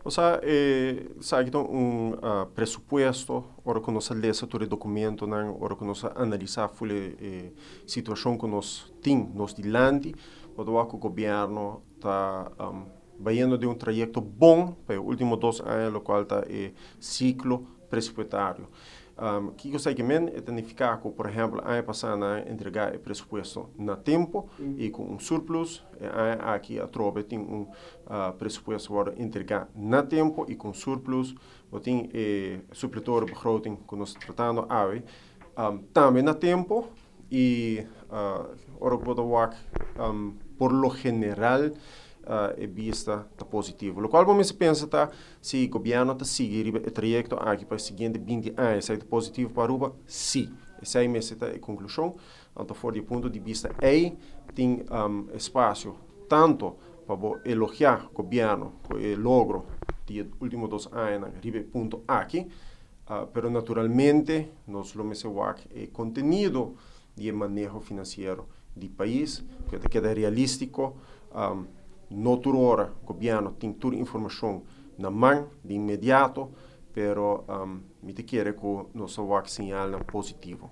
O sea, sabe que um presupuesto, ora que nós lesa todo documento, não, ora que nós analisar a situação que nós temos, nós dilante, o do que o governo está vaindo de trajeto bom para os últimos 2 anos, o qual está ciclo presupuestário. Que eu sei que é significa que, por exemplo, ano passado entregar o presupuesto na tempo e com surplus, aqui a tropa tem presupuesto para entregar na tempo e com surplus, ou tem supletor begroting que nós tratando também na tempo e ora que por lo general é vista tá positivo. O qual você pensa tá se o governo tá seguir o trajeto aqui para os seguintes 20 anos, é positivo para Aruba? Sim. Essa é a conclusão. Então, fora do ponto de vista aí, tem espaço tanto para elogiar o governo com o logro dos últimos 2 anos, arriba ponto aqui, pero naturalmente, nós vamos ver o contenido de manejo financeiro do país, que queda realístico. No toda hora o governo tem toda a informação na mão, de imediato, pero me te quer que nós vamos sinal positivo.